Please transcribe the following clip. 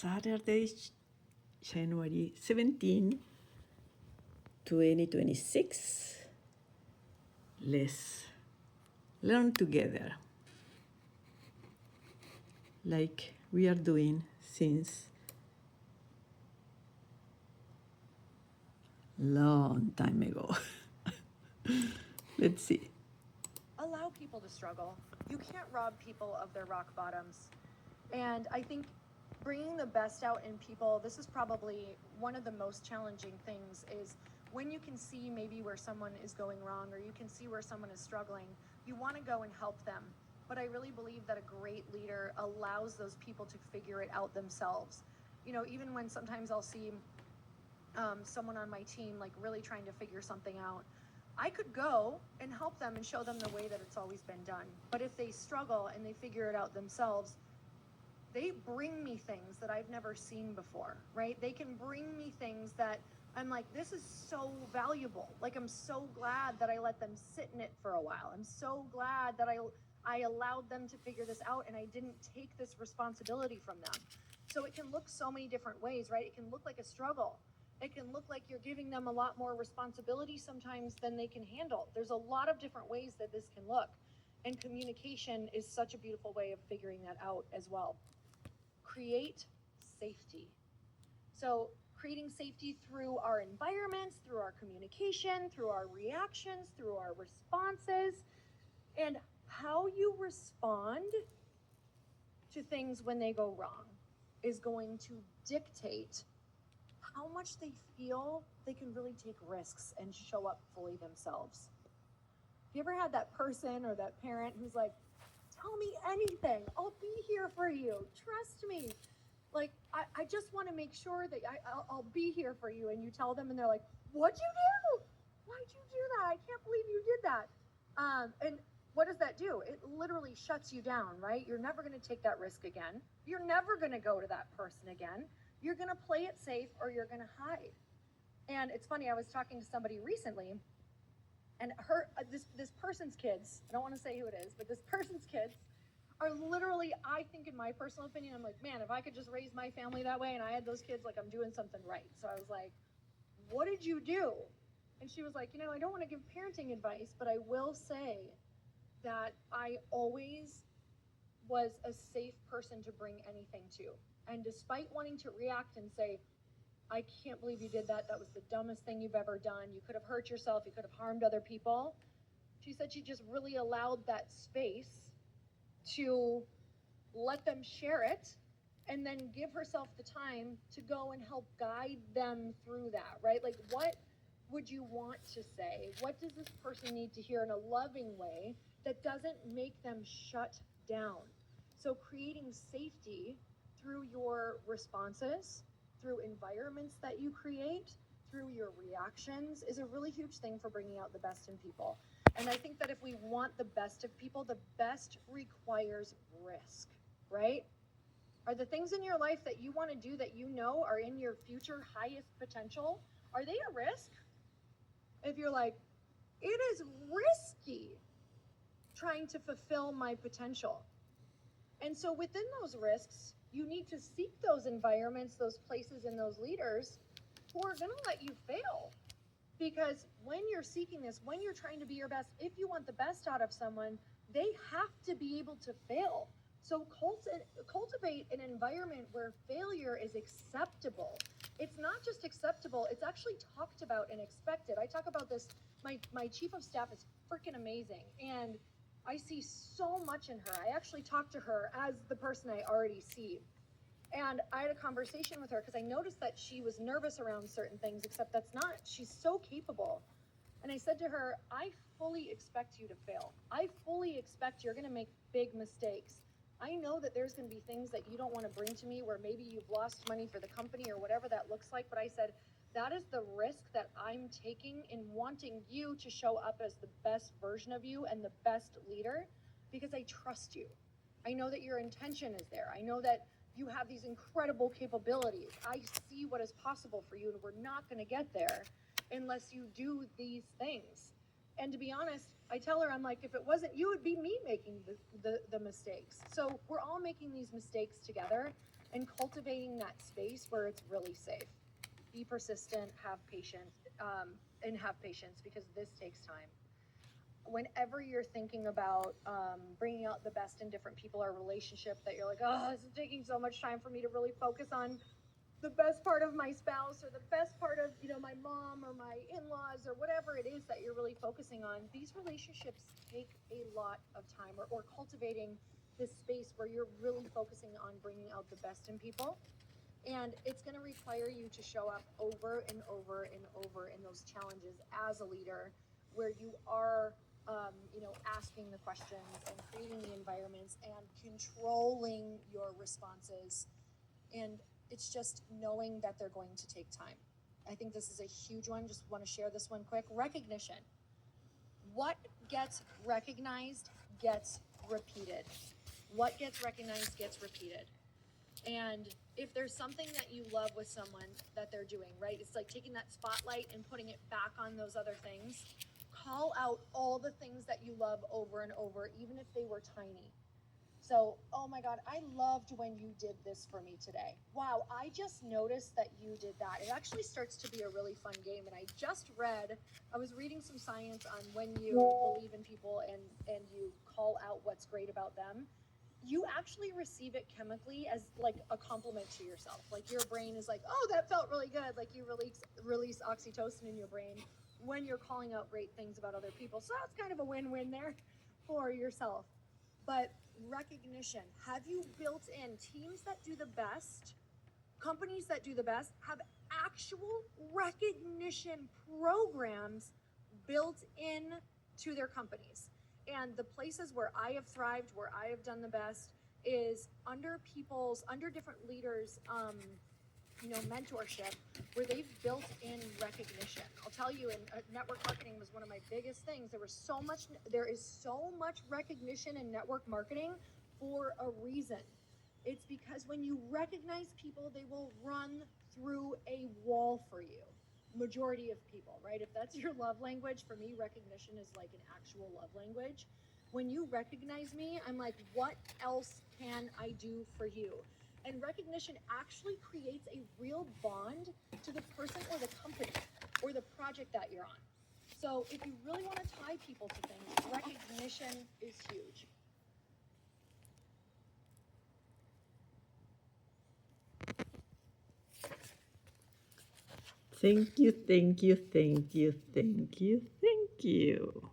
Saturday, January 17, 2026. Let's learn together like we are doing since long time ago. Let's see. Allow people to struggle. You can't rob people of their rock bottoms. And I think bringing the best out in people, this is probably one of the most challenging things, is when you can see maybe where someone is going wrong, or you can see where someone is struggling, you want to go and help them. But I really believe that a great leader allows those people to figure it out themselves. You know, even when sometimes I'll see someone on my team like really trying to figure something out, I could go and help them and show them the way that it's always been done. But if they struggle and they figure it out themselves, they bring me things that I've never seen before, right? They can bring me things that I'm like, this is so valuable. Like, I'm so glad that I let them sit in it for a while. I'm so glad that I allowed them to figure this out and I didn't take this responsibility from them. So it can look so many different ways, right? It can look like a struggle. It can look like you're giving them a lot more responsibility sometimes than they can handle. There's a lot of different ways that this can look. And communication is such a beautiful way of figuring that out as well. Create safety. So creating safety through our environments, through our communication, through our reactions, through our responses, and how you respond to things when they go wrong is going to dictate how much they feel they can really take risks and show up fully themselves. Have you ever had that person or that parent who's like, tell me anything, I'll be here for you, trust me. Like, I just want to make sure that I'll be here for you. And you tell them and they're like, what'd you do? Why'd you do that? I can't believe you did that. And what does that do? It literally shuts you down, right? You're never going to take that risk again. You're never going to go to that person again. You're going to play it safe or you're going to hide. And it's funny, I was talking to somebody recently, and this person's kids, I don't want to say who it is, but this person's kids are literally, I think, in my personal opinion, I'm like, man, if I could just raise my family that way and I had those kids, like, I'm doing something right. So I was like, what did you do? And she was like, you know, I don't want to give parenting advice, but I will say that I always was a safe person to bring anything to. And despite wanting to react and say, I can't believe you did that. That was the dumbest thing you've ever done. You could have hurt yourself. You could have harmed other people. She said she just really allowed that space to let them share it and then give herself the time to go and help guide them through that, right? Like, what would you want to say? What does this person need to hear in a loving way that doesn't make them shut down? So creating safety through your responses, through environments that you create, through your reactions is a really huge thing for bringing out the best in people. And I think that if we want the best of people, the best requires risk, right? Are the things in your life that you want to do that you know are in your future highest potential, are they a risk? If you're like, it is risky trying to fulfill my potential. And so within those risks, you need to seek those environments, those places, and those leaders who are going to let you fail. Because when you're seeking this, when you're trying to be your best, if you want the best out of someone, they have to be able to fail. So cultivate an environment where failure is acceptable. It's not just acceptable, it's actually talked about and expected. I talk about this, my chief of staff is freaking amazing. And I see so much in her. I actually talk to her as the person I already see. And I had a conversation with her because I noticed that she was nervous around certain things, except she's so capable. And I said to her, I fully expect you to fail. I fully expect you're going to make big mistakes. I know that there's going to be things that you don't want to bring to me where maybe you've lost money for the company or whatever that looks like. But I said, that is the risk that I'm taking in wanting you to show up as the best version of you and the best leader, because I trust you. I know that your intention is there. I know that you have these incredible capabilities. I see what is possible for you, and we're not going to get there unless you do these things. And to be honest, I tell her, I'm like, if it wasn't you, it'd be me making the mistakes. So we're all making these mistakes together. and cultivating that space where it's really safe. Be persistent, have patience, and have patience because this takes time. Whenever you're thinking about bringing out the best in different people or relationship that you're like, oh, this is taking so much time for me to really focus on the best part of my spouse or the best part of, you know, my mom or my in-laws or whatever it is that you're really focusing on, these relationships take a lot of time, or cultivating this space where you're really focusing on bringing out the best in people. And it's going to require you to show up over and over and over in those challenges as a leader, where you are, you know, asking the questions and creating the environments and controlling your responses. And it's just knowing that they're going to take time. I think this is a huge one. Just want to share this one quick. Recognition. What gets recognized gets repeated. What gets recognized gets repeated. And if there's something that you love with someone that they're doing, right? It's like taking that spotlight and putting it back on those other things. Call out all the things that you love over and over, even if they were tiny. So, oh my God, I loved when you did this for me today. Wow, I just noticed that you did that. It actually starts to be a really fun game. And I was reading some science on when you believe in people and you call out what's great about them, you actually receive it chemically as like a compliment to yourself. Like your brain is like, oh, that felt really good. Like you release oxytocin in your brain when you're calling out great things about other people. So that's kind of a win-win there for yourself. But recognition, have you built in teams that do the best, companies that do the best, have actual recognition programs built in to their companies? And the places where I have thrived, where I have done the best, is under different leaders, you know, mentorship, where they've built in recognition. I'll tell you, network marketing was one of my biggest things. There is so much recognition in network marketing for a reason. It's because when you recognize people, they will run through a wall for you. Majority of people, right? If that's your love language, for me, recognition is like an actual love language. When you recognize me, I'm like, what else can I do for you? And recognition actually creates a real bond to the person or the company or the project that you're on. So if you really want to tie people to things, recognition is huge. Thank you, thank you, thank you, thank you, thank you.